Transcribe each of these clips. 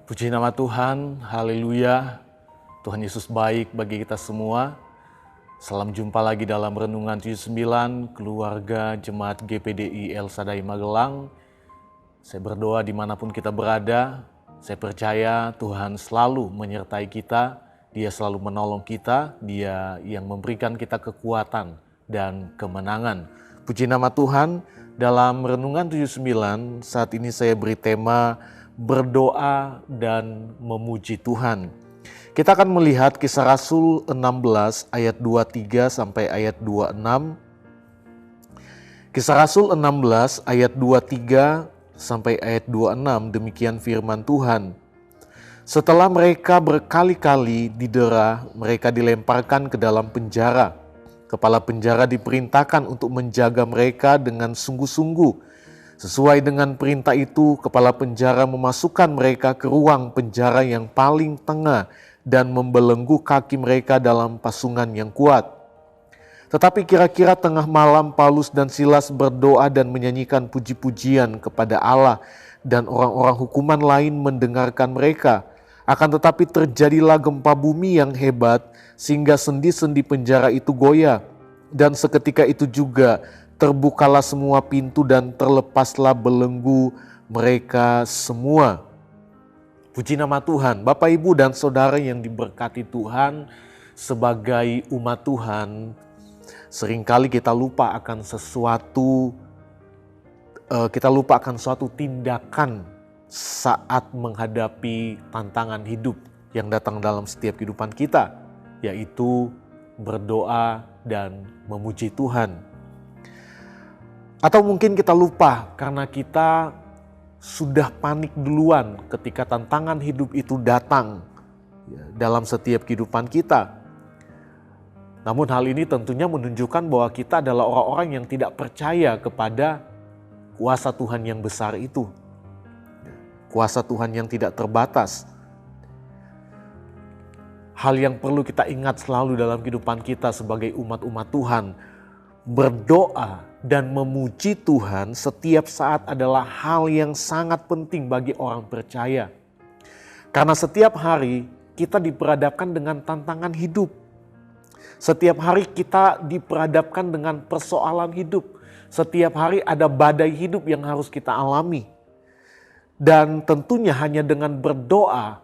Puji nama Tuhan, haleluya. Tuhan Yesus baik bagi kita semua. Salam jumpa lagi dalam Renungan 79, keluarga Jemaat GPDI El Shaddai Magelang. Saya berdoa dimanapun kita berada, saya percaya Tuhan selalu menyertai kita, Dia selalu menolong kita, Dia yang memberikan kita kekuatan dan kemenangan. Puji nama Tuhan, dalam Renungan 79 saat ini saya beri tema berdoa dan memuji Tuhan. Kita akan melihat Kisah Rasul 16 ayat 23 sampai ayat 26. Kisah Rasul 16 ayat 23 sampai ayat 26, demikian firman Tuhan. Setelah mereka berkali-kali didera, mereka dilemparkan ke dalam penjara. Kepala penjara diperintahkan untuk menjaga mereka dengan sungguh-sungguh. Sesuai dengan perintah itu, kepala penjara memasukkan mereka ke ruang penjara yang paling tengah dan membelenggu kaki mereka dalam pasungan yang kuat. Tetapi kira-kira tengah malam Paulus dan Silas berdoa dan menyanyikan puji-pujian kepada Allah, dan orang-orang hukuman lain mendengarkan mereka. Akan tetapi terjadilah gempa bumi yang hebat sehingga sendi-sendi penjara itu goyah, dan seketika itu juga terbukalah semua pintu dan terlepaslah belenggu mereka semua. Puji nama Tuhan. Bapak, Ibu, dan Saudara yang diberkati Tuhan, sebagai umat Tuhan, seringkali kita lupa akan sesuatu, suatu tindakan saat menghadapi tantangan hidup yang datang dalam setiap kehidupan kita, yaitu berdoa dan memuji Tuhan. Atau mungkin kita lupa karena kita sudah panik duluan ketika tantangan hidup itu datang dalam setiap kehidupan kita. Namun hal ini tentunya menunjukkan bahwa kita adalah orang-orang yang tidak percaya kepada kuasa Tuhan yang besar itu. Kuasa Tuhan yang tidak terbatas. Hal yang perlu kita ingat selalu dalam kehidupan kita sebagai umat-umat Tuhan, berdoa dan memuji Tuhan setiap saat adalah hal yang sangat penting bagi orang percaya. Karena setiap hari kita diperhadapkan dengan tantangan hidup. Setiap hari kita diperhadapkan dengan persoalan hidup. Setiap hari ada badai hidup yang harus kita alami. Dan tentunya hanya dengan berdoa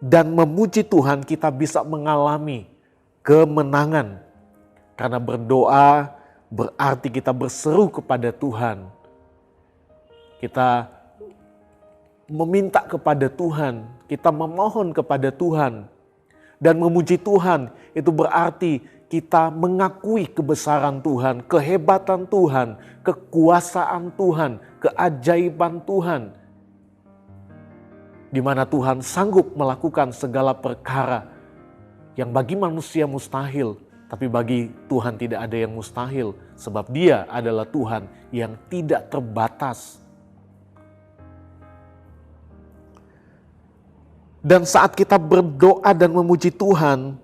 dan memuji Tuhan kita bisa mengalami kemenangan. Karena berdoa berarti kita berseru kepada Tuhan. Kita meminta kepada Tuhan, kita memohon kepada Tuhan. Dan memuji Tuhan itu berarti kita mengakui kebesaran Tuhan, kehebatan Tuhan, kekuasaan Tuhan, keajaiban Tuhan. Di mana Tuhan sanggup melakukan segala perkara yang bagi manusia mustahil. Tapi bagi Tuhan tidak ada yang mustahil, sebab Dia adalah Tuhan yang tidak terbatas. Dan saat kita berdoa dan memuji Tuhan,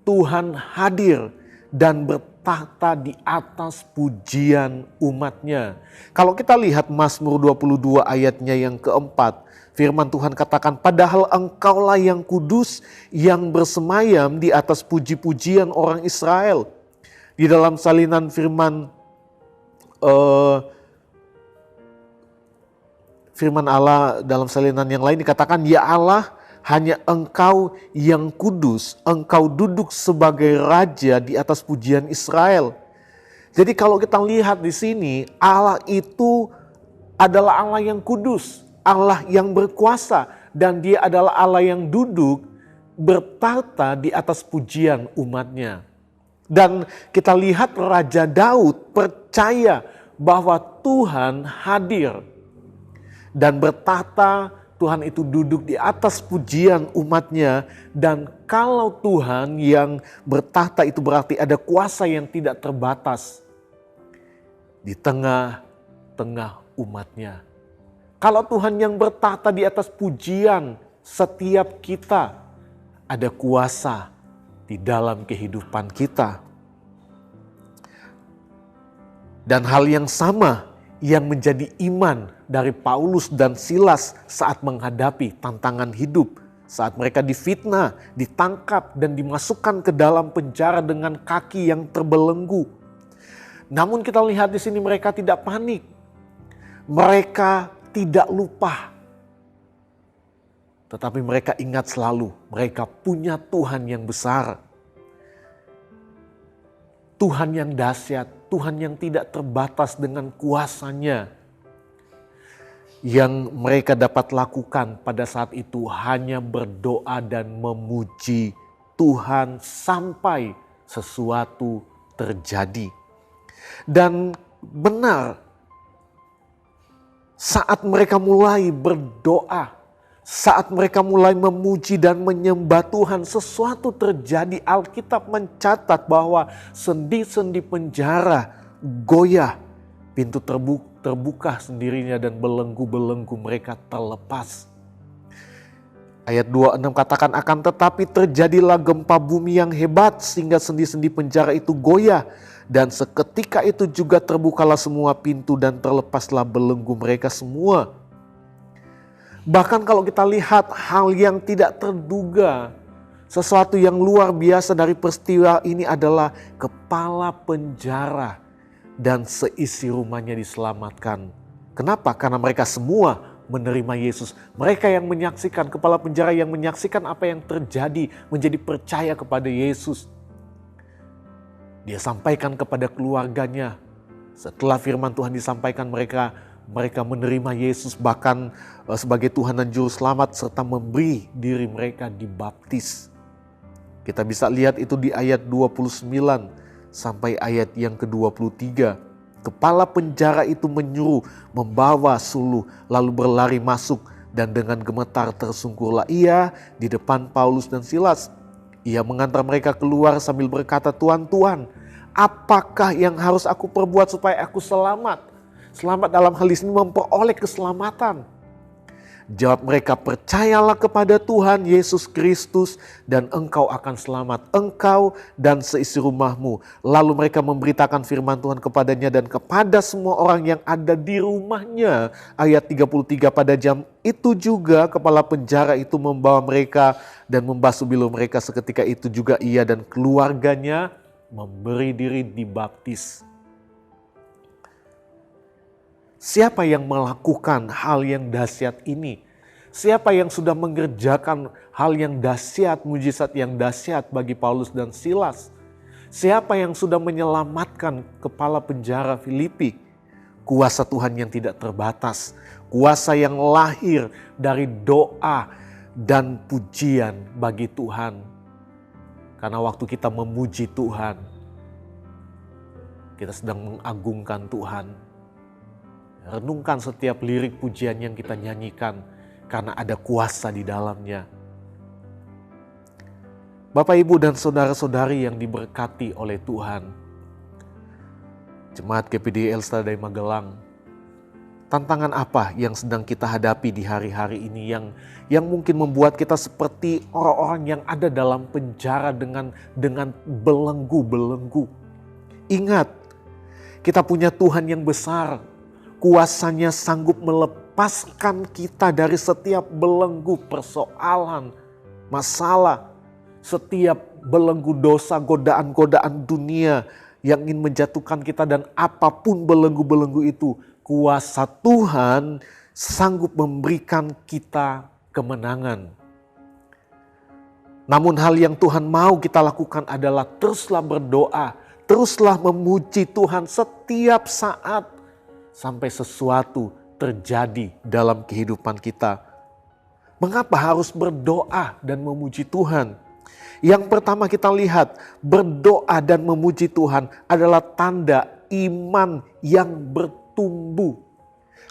Tuhan hadir dan bertahta di atas pujian umatnya. Kalau kita lihat Mazmur 22 ayatnya yang keempat, firman Tuhan katakan, padahal engkaulah yang kudus yang bersemayam di atas puji-pujian orang Israel. Di dalam salinan firman Allah dalam salinan yang lain dikatakan, ya Allah, hanya engkau yang kudus, engkau duduk sebagai raja di atas pujian Israel. Jadi kalau kita lihat di sini, Allah itu adalah Allah yang kudus, Allah yang berkuasa, dan Dia adalah Allah yang duduk bertahta di atas pujian umatnya. Dan kita lihat Raja Daud percaya bahwa Tuhan hadir dan bertahta. Tuhan itu duduk di atas pujian umatnya, dan kalau Tuhan yang bertahta itu berarti ada kuasa yang tidak terbatas di tengah-tengah umatnya. Kalau Tuhan yang bertahta di atas pujian setiap kita, ada kuasa di dalam kehidupan kita. Dan hal yang sama yang menjadi iman dari Paulus dan Silas saat menghadapi tantangan hidup. Saat mereka difitnah, ditangkap dan dimasukkan ke dalam penjara dengan kaki yang terbelenggu. Namun kita lihat di sini mereka tidak panik. Mereka tidak lupa. Tetapi mereka ingat selalu mereka punya Tuhan yang besar. Tuhan yang dahsyat, Tuhan yang tidak terbatas dengan kuasanya. Yang mereka dapat lakukan pada saat itu hanya berdoa dan memuji Tuhan sampai sesuatu terjadi. Dan benar, saat mereka mulai berdoa, saat mereka mulai memuji dan menyembah Tuhan, sesuatu terjadi. Alkitab mencatat bahwa sendi-sendi penjara goyah, pintu terbuka sendirinya dan belenggu-belenggu mereka terlepas. Ayat 26 katakan, akan tetapi terjadilah gempa bumi yang hebat sehingga sendi-sendi penjara itu goyah. Dan seketika itu juga terbukalah semua pintu dan terlepaslah belenggu mereka semua. Bahkan kalau kita lihat hal yang tidak terduga, sesuatu yang luar biasa dari peristiwa ini adalah kepala penjara dan seisi rumahnya diselamatkan. Kenapa? Karena mereka semua menerima Yesus. Mereka yang menyaksikan, kepala penjara yang menyaksikan apa yang terjadi, menjadi percaya kepada Yesus. Dia sampaikan kepada keluarganya. Setelah firman Tuhan disampaikan, mereka menerima Yesus bahkan sebagai Tuhan dan Juru Selamat, serta memberi diri mereka dibaptis. Kita bisa lihat itu di ayat 29 sampai ayat yang ke-23. Kepala penjara itu menyuruh membawa suluh lalu berlari masuk, dan dengan gemetar tersungkurlah ia di depan Paulus dan Silas. Ia mengantar mereka keluar sambil berkata, Tuhan, Tuhan, apakah yang harus aku perbuat supaya aku selamat? Selamat dalam hal ini memperoleh keselamatan. Jawab mereka, percayalah kepada Tuhan Yesus Kristus dan engkau akan selamat, engkau dan seisi rumahmu. Lalu mereka memberitakan firman Tuhan kepadanya dan kepada semua orang yang ada di rumahnya. Ayat 33, pada jam itu juga kepala penjara itu membawa mereka dan membasuh bilu mereka. Seketika itu juga ia dan keluarganya memberi diri dibaptis. Siapa yang melakukan hal yang dahsyat ini? Siapa yang sudah mengerjakan hal yang dahsyat, mujizat yang dahsyat bagi Paulus dan Silas? Siapa yang sudah menyelamatkan kepala penjara Filipi? Kuasa Tuhan yang tidak terbatas. Kuasa yang lahir dari doa dan pujian bagi Tuhan. Karena waktu kita memuji Tuhan, kita sedang mengagungkan Tuhan. Renungkan setiap lirik pujian yang kita nyanyikan karena ada kuasa di dalamnya. Bapak, Ibu, dan saudara-saudari yang diberkati oleh Tuhan. Jemaat GPDI El Shaddai Magelang, tantangan apa yang sedang kita hadapi di hari-hari ini yang mungkin membuat kita seperti orang-orang yang ada dalam penjara dengan belenggu-belenggu? Ingat, kita punya Tuhan yang besar. Kuasanya sanggup melepaskan kita dari setiap belenggu persoalan, masalah, setiap belenggu dosa, godaan-godaan dunia yang ingin menjatuhkan kita, dan apapun belenggu-belenggu itu, kuasa Tuhan sanggup memberikan kita kemenangan. Namun hal yang Tuhan mau kita lakukan adalah teruslah berdoa, teruslah memuji Tuhan setiap saat, sampai sesuatu terjadi dalam kehidupan kita. Mengapa harus berdoa dan memuji Tuhan? Yang pertama kita lihat, berdoa dan memuji Tuhan adalah tanda iman yang bertumbuh.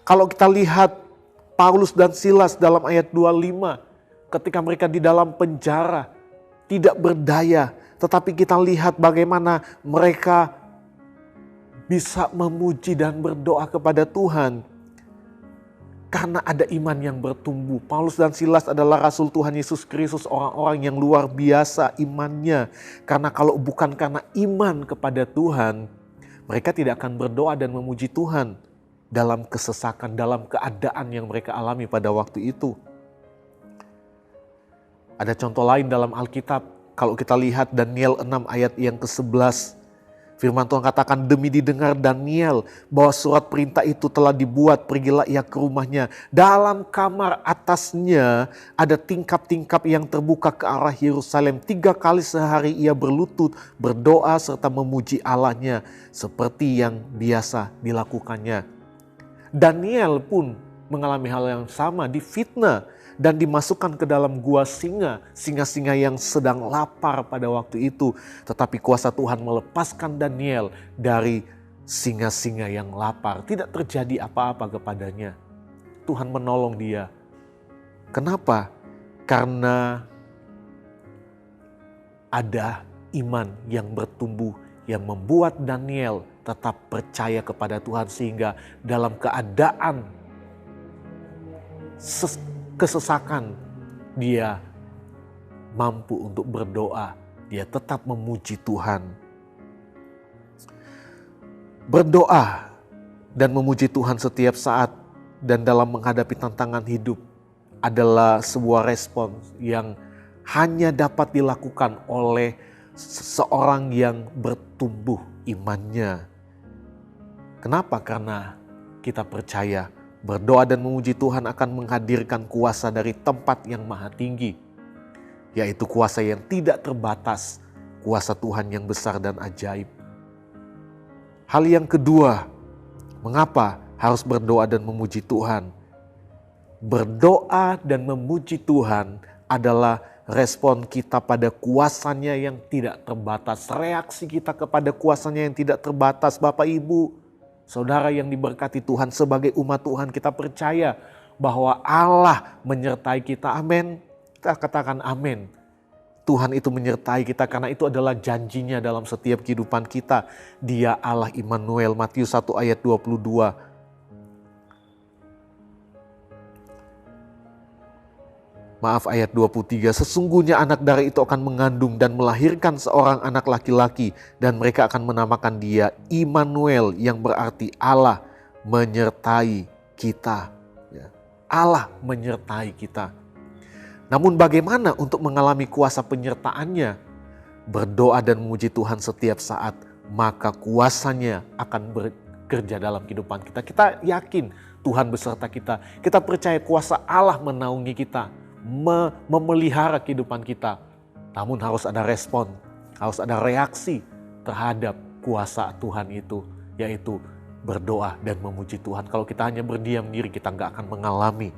Kalau kita lihat Paulus dan Silas dalam ayat 25, ketika mereka di dalam penjara, tidak berdaya. Tetapi kita lihat bagaimana mereka bisa memuji dan berdoa kepada Tuhan. Karena ada iman yang bertumbuh. Paulus dan Silas adalah rasul Tuhan Yesus Kristus, orang-orang yang luar biasa imannya. Karena kalau bukan karena iman kepada Tuhan, mereka tidak akan berdoa dan memuji Tuhan. dalam kesesakan, dalam keadaan yang mereka alami pada waktu itu. Ada contoh lain dalam Alkitab, kalau kita lihat Daniel 6 ayat yang ke-11. Firman Tuhan katakan, demi didengar Daniel bahwa surat perintah itu telah dibuat, pergilah ia ke rumahnya. Dalam kamar atasnya ada tingkap-tingkap yang terbuka ke arah Yerusalem. 3 kali sehari ia berlutut, berdoa serta memuji Allahnya seperti yang biasa dilakukannya. Daniel pun mengalami hal yang sama, difitnah dan dimasukkan ke dalam gua singa-singa yang sedang lapar pada waktu itu. Tetapi kuasa Tuhan melepaskan Daniel dari singa-singa yang lapar. Tidak terjadi apa-apa kepadanya. Tuhan menolong dia. Kenapa? Karena ada iman yang bertumbuh yang membuat Daniel tetap percaya kepada Tuhan, sehingga dalam keadaan kesesakan dia mampu untuk berdoa, dia tetap memuji Tuhan. Berdoa dan memuji Tuhan setiap saat dan dalam menghadapi tantangan hidup adalah sebuah respons yang hanya dapat dilakukan oleh seseorang yang bertumbuh imannya. Kenapa? Karena kita percaya berdoa dan memuji Tuhan akan menghadirkan kuasa dari tempat yang maha tinggi, yaitu kuasa yang tidak terbatas, kuasa Tuhan yang besar dan ajaib. Hal yang kedua, mengapa harus berdoa dan memuji Tuhan? Berdoa dan memuji Tuhan adalah respon kita pada kuasanya yang tidak terbatas, reaksi kita kepada kuasanya yang tidak terbatas. Bapak, Ibu, saudara yang diberkati Tuhan, sebagai umat Tuhan kita percaya bahwa Allah menyertai kita. Amin. Kita katakan amin. Tuhan itu menyertai kita karena itu adalah janjinya dalam setiap kehidupan kita. Dia Allah Immanuel, Matius 1 ayat 22. Maaf, ayat 23. Sesungguhnya anak darah itu akan mengandung dan melahirkan seorang anak laki-laki, dan mereka akan menamakan dia Immanuel, yang berarti Allah menyertai kita. Allah menyertai kita. Namun bagaimana untuk mengalami kuasa penyertaannya? Berdoa dan memuji Tuhan setiap saat, maka kuasanya akan bekerja dalam kehidupan kita. Kita yakin Tuhan beserta kita. Kita percaya kuasa Allah menaungi kita, memelihara kehidupan kita. Namun harus ada respon, harus ada reaksi terhadap kuasa Tuhan itu, yaitu berdoa dan memuji Tuhan. Kalau kita hanya berdiam diri, kita nggak akan mengalami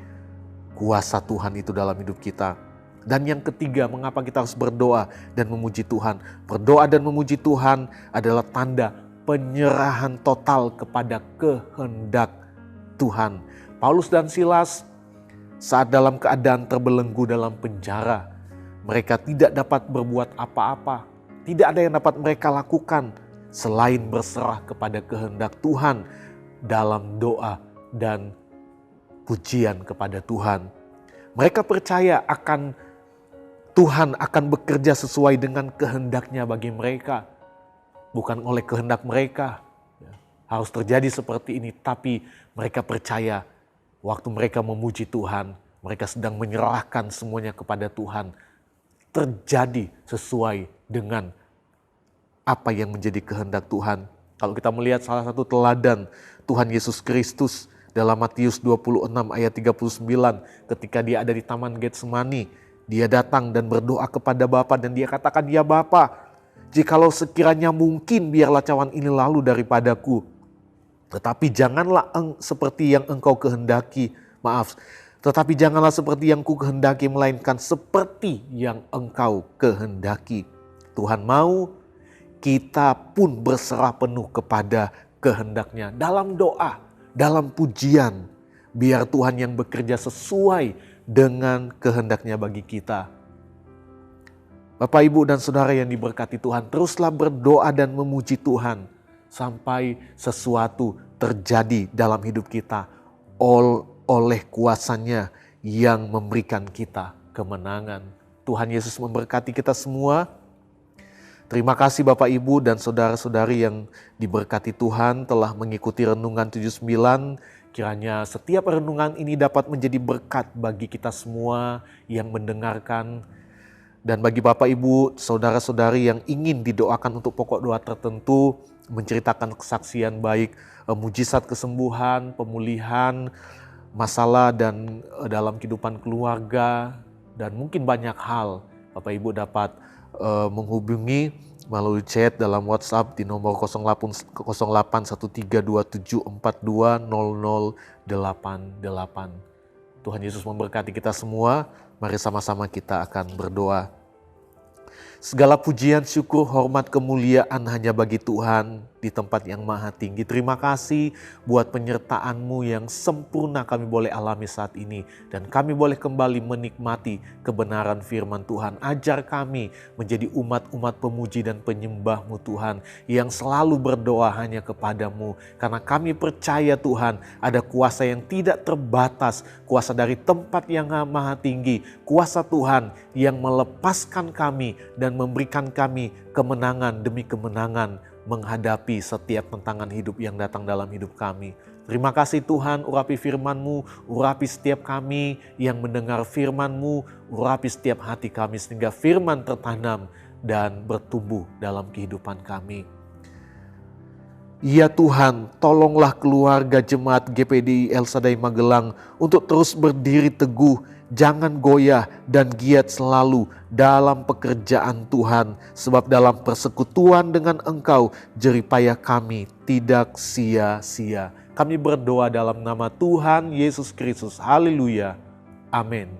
kuasa Tuhan itu dalam hidup kita. Dan yang ketiga, mengapa kita harus berdoa dan memuji Tuhan? Berdoa dan memuji Tuhan adalah tanda penyerahan total kepada kehendak Tuhan. Paulus dan Silas saat dalam keadaan terbelenggu dalam penjara, mereka tidak dapat berbuat apa-apa. Tidak ada yang dapat mereka lakukan selain berserah kepada kehendak Tuhan dalam doa dan pujian kepada Tuhan. Mereka percaya akan Tuhan akan bekerja sesuai dengan kehendaknya bagi mereka, bukan oleh kehendak mereka. Harus terjadi seperti ini, tapi mereka percaya waktu mereka memuji Tuhan, mereka sedang menyerahkan semuanya kepada Tuhan. Terjadi sesuai dengan apa yang menjadi kehendak Tuhan. Kalau kita melihat salah satu teladan Tuhan Yesus Kristus dalam Matius 26 ayat 39, ketika dia ada di Taman Getsemani, dia datang dan berdoa kepada Bapa dan dia katakan, ya Bapa, jikalau sekiranya mungkin biarlah cawan ini lalu daripadaku. Tetapi janganlah seperti yang engkau kehendaki, tetapi janganlah seperti yang ku kehendaki, melainkan seperti yang engkau kehendaki. Tuhan mau kita pun berserah penuh kepada kehendaknya dalam doa, dalam pujian, biar Tuhan yang bekerja sesuai dengan kehendaknya bagi kita. Bapak, Ibu, dan saudara yang diberkati Tuhan, teruslah berdoa dan memuji Tuhan sampai sesuatu terjadi dalam hidup kita oleh kuasanya yang memberikan kita kemenangan. Tuhan Yesus memberkati kita semua. Terima kasih Bapak Ibu dan saudara-saudari yang diberkati Tuhan telah mengikuti Renungan 79. Kiranya setiap renungan ini dapat menjadi berkat bagi kita semua yang mendengarkan. Dan bagi Bapak Ibu, saudara-saudari yang ingin didoakan untuk pokok doa tertentu, menceritakan kesaksian baik, mujizat kesembuhan, pemulihan, masalah dan dalam kehidupan keluarga, dan mungkin banyak hal, Bapak Ibu dapat menghubungi melalui chat dalam WhatsApp di nomor 081327420088. Tuhan Yesus memberkati kita semua. Mari sama-sama kita akan berdoa. Segala pujian, syukur, hormat, kemuliaan hanya bagi Tuhan di tempat yang maha tinggi. Terima kasih buat penyertaan-Mu yang sempurna kami boleh alami saat ini. Dan kami boleh kembali menikmati kebenaran firman Tuhan. Ajar kami menjadi umat-umat pemuji dan penyembah-Mu Tuhan, yang selalu berdoa hanya kepada-Mu. Karena kami percaya Tuhan ada kuasa yang tidak terbatas, kuasa dari tempat yang maha tinggi, kuasa Tuhan yang melepaskan kami dan memberikan kami kemenangan demi kemenangan menghadapi setiap tantangan hidup yang datang dalam hidup kami. Terima kasih Tuhan, urapi firman-Mu, urapi setiap kami yang mendengar firman-Mu, urapi setiap hati kami sehingga firman tertanam dan bertumbuh dalam kehidupan kami. Ya Tuhan, tolonglah keluarga jemaat GPDI El Shaddai Magelang untuk terus berdiri teguh, jangan goyah dan giat selalu dalam pekerjaan Tuhan. Sebab dalam persekutuan dengan Engkau, jeripayah kami tidak sia-sia. Kami berdoa dalam nama Tuhan Yesus Kristus. Haleluya. Amin.